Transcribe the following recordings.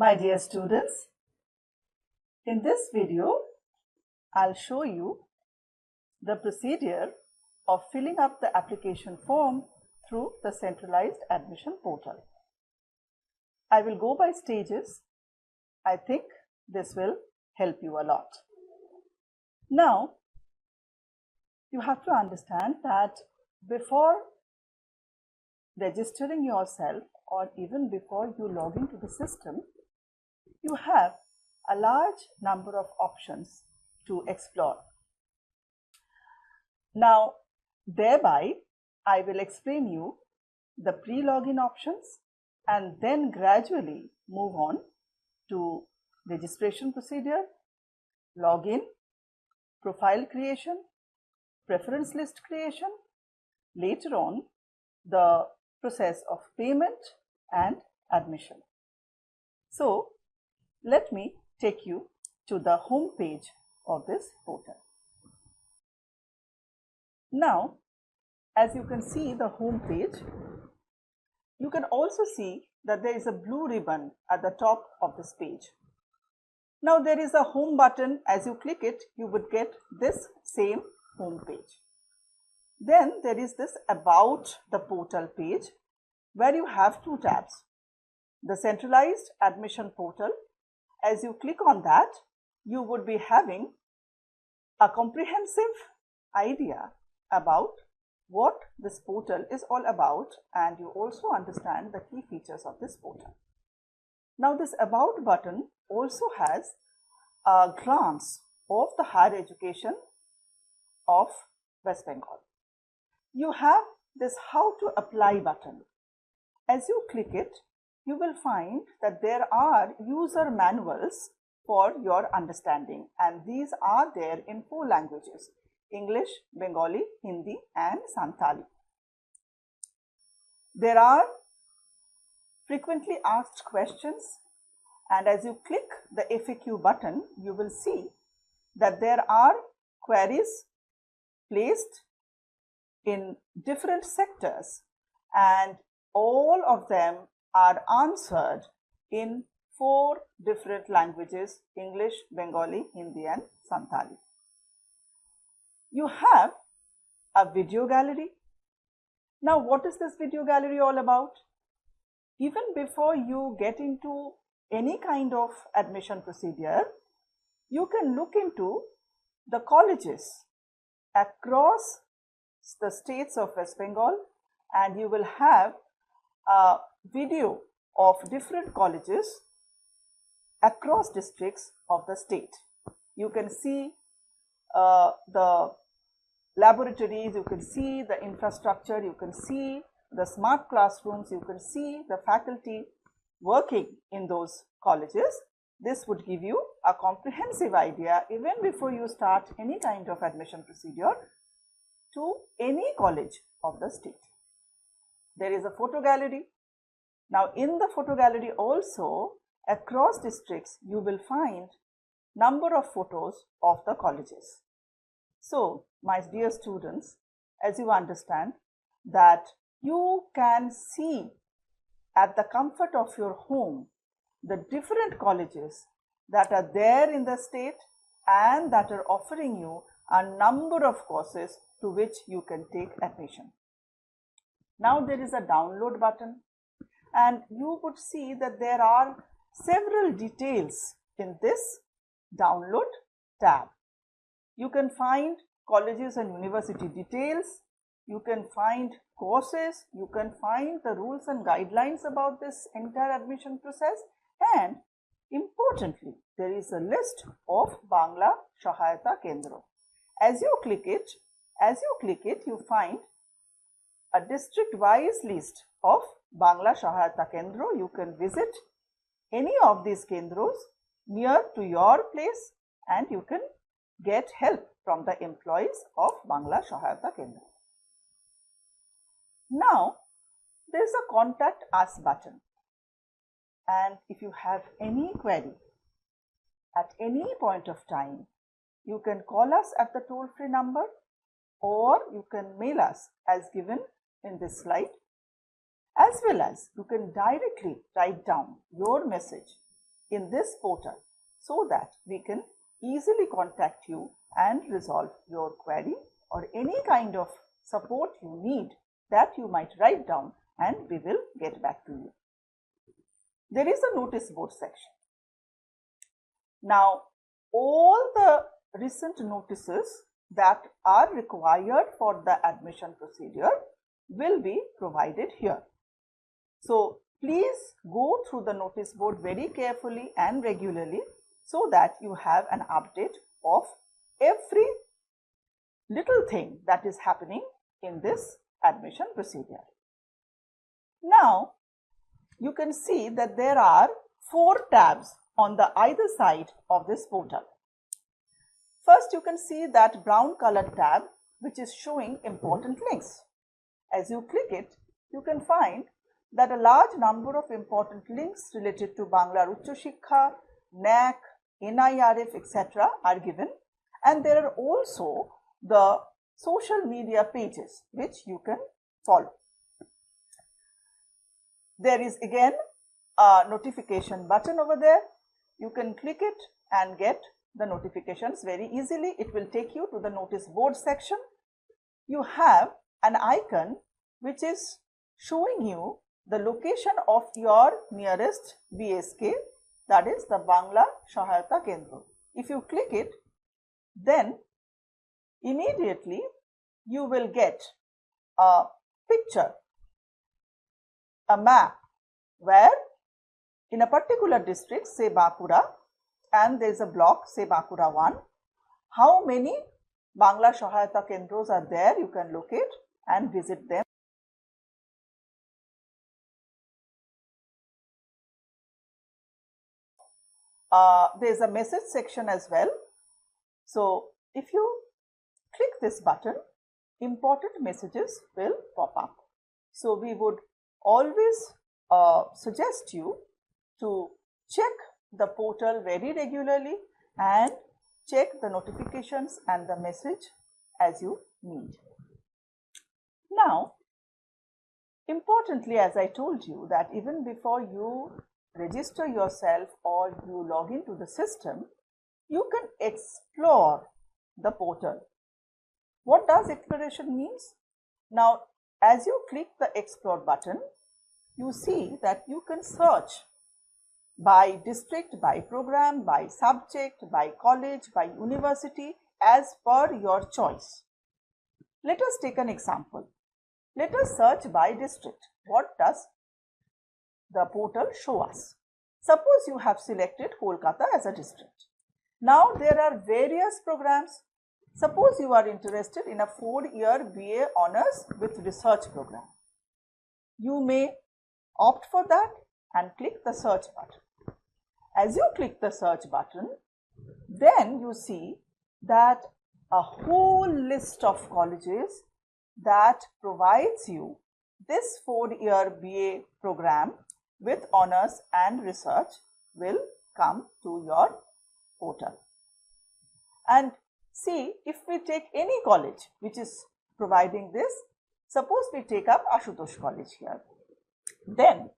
My dear students, in this video, I'll show you the procedure of filling up the application form through the centralized admission portal. I will go by stages. I think this will help you a lot. Now, you have to understand that before registering yourself or even before you log into the system, you have a large number of options to explore. Now, thereby, I will explain you the pre-login options and then gradually move on to registration procedure, login, profile creation, preference list creation, later on the process of payment and admission. So, let me take you to the home page of this portal. Now, as you can see the home page, you can also see that there is a blue ribbon at the top of this page. Now, there is a home button. As you click it, you would get this same home page. Then there is this about the portal page where you have two tabs. The centralized admission portal. As you click on that, you would be having a comprehensive idea about what this portal is all about, and you also understand the key features of this portal. Now, this about button also has a glance of the higher education of West Bengal. You have this how to apply button. As you click it, you will find that there are user manuals for your understanding, and these are there in 4 languages: English, Bengali, Hindi and Santali. There are frequently asked questions, and as you click the FAQ button, you will see that there are queries placed in different sectors, and all of them are answered in 4 different languages: English, Bengali, Hindi and Santali. You have a video gallery. Now, what is this video gallery all about? Even before you get into any kind of admission procedure, you can look into the colleges across the states of West Bengal, and you will have a video of different colleges across districts of the state. You can see the laboratories, you can see the infrastructure, you can see the smart classrooms, you can see the faculty working in those colleges. This would give you a comprehensive idea even before you start any kind of admission procedure to any college of the state. There is a photo gallery. Now, in the photo gallery also, across districts, you will find number of photos of the colleges. So, my dear students, as you understand that you can see at the comfort of your home the different colleges that are there in the state and that are offering you a number of courses to which you can take admission. Now, there is a download button, and you would see that there are several details in this download tab. You can find colleges and university details, you can find courses, you can find the rules and guidelines about this entire admission process, and importantly, there is a list of Bangla Sahayata Kendra. As you click it, you find a district-wise list of Bangla Sahayata Kendra. You can visit any of these kendros near to your place, and you can get help from the employees of Bangla Sahayata Kendra. Now, there is a contact us button, and if you have any query at any point of time, you can call us at the toll-free number, or you can mail us as given in this slide, as well as you can directly write down your message in this portal so that we can easily contact you and resolve your query or any kind of support you need that you might write down, and we will get back to you. There is a notice board section. Now, all the recent notices that are required for the admission procedure will be provided here. So, please go through the notice board very carefully and regularly so that you have an update of every little thing that is happening in this admission procedure. Now, you can see that there are 4 tabs on the either side of this portal. First, you can see that brown colored tab which is showing important links. As you click it, you can find that a large number of important links related to Banglar Uchcho Shiksha, NAC, NIRF, etc. are given, and there are also the social media pages which you can follow. There is again a notification button over there. You can click it and get the notifications very easily. It will take you to the notice board section. You have an icon which is showing you the location of your nearest BSK, that is the Bangla Sahayata Kendra. If you click it, then immediately you will get a picture, a map, where in a particular district, say Bankura, and there is a block, say Bankura 1, how many Bangla Sahayata Kendros are there, you can locate and visit them. There is a message section as well. So, if you click this button, important messages will pop up. So, we would always suggest you to check the portal very regularly and check the notifications and the message as you need. Now, importantly, as I told you, that even before you register yourself or you log into the system, you can explore the portal. What does exploration means? Now, as you click the explore button, you see that you can search by district, by program, by subject, by college, by university, as per your choice. Let us take an example. Let us search by district. What does the portal show us? Suppose you have selected Kolkata as a district. Now there are various programs. Suppose you are interested in a 4-year BA Honours with Research program. You may opt for that and click the search button. As you click the search button, then you see that a whole list of colleges that provides you this 4-year BA program with Honours and Research will come to your portal. And see, if we take any college which is providing this, suppose we take up Ashutosh College here, then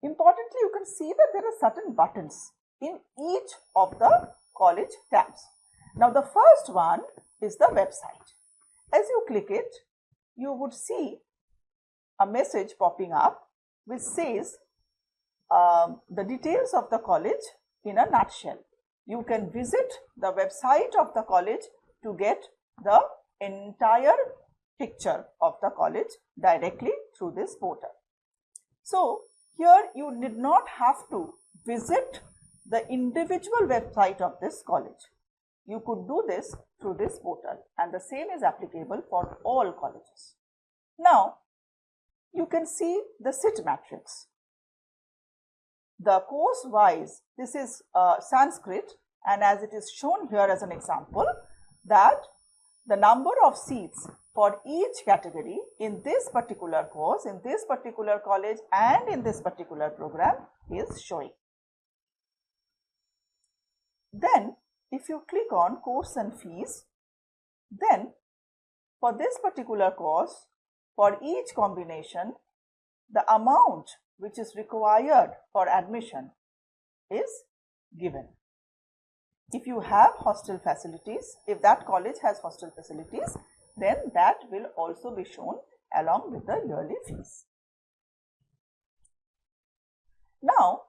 importantly you can see that there are certain buttons in each of the college tabs. Now the first one is the website. As you click it, you would see a message popping up which says the details of the college in a nutshell. You can visit the website of the college to get the entire picture of the college directly through this portal. So, here you did not have to visit the individual website of this college. You could do this through this portal, and the same is applicable for all colleges. Now, you can see the seat matrix. The course wise, this is Sanskrit, and as it is shown here as an example, that the number of seats for each category in this particular course, in this particular college and in this particular program is showing. Then if you click on course and fees, then for this particular course, for each combination, the amount which is required for admission is given. If you have hostel facilities, if that college has hostel facilities, then that will also be shown along with the yearly fees. Now,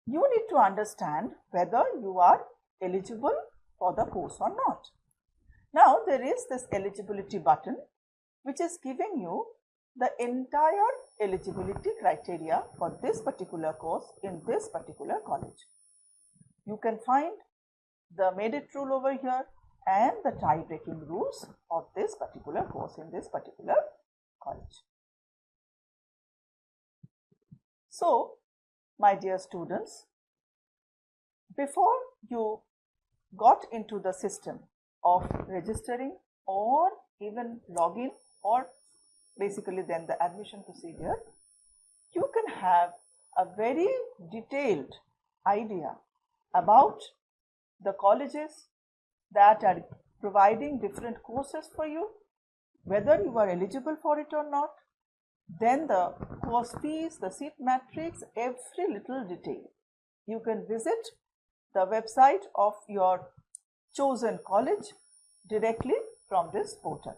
you need to understand whether you are eligible for the course or not. Now, there is this eligibility button which is giving you the entire eligibility criteria for this particular course in this particular college. You can find the made it rule over here and the tie breaking rules of this particular course in this particular college. So, my dear students, before you got into the system of registering or even login or basically then the admission procedure, you can have a very detailed idea about the colleges that are providing different courses for you, whether you are eligible for it or not, then the course fees, the seat matrix, every little detail. You can visit the website of your chosen college directly from this portal.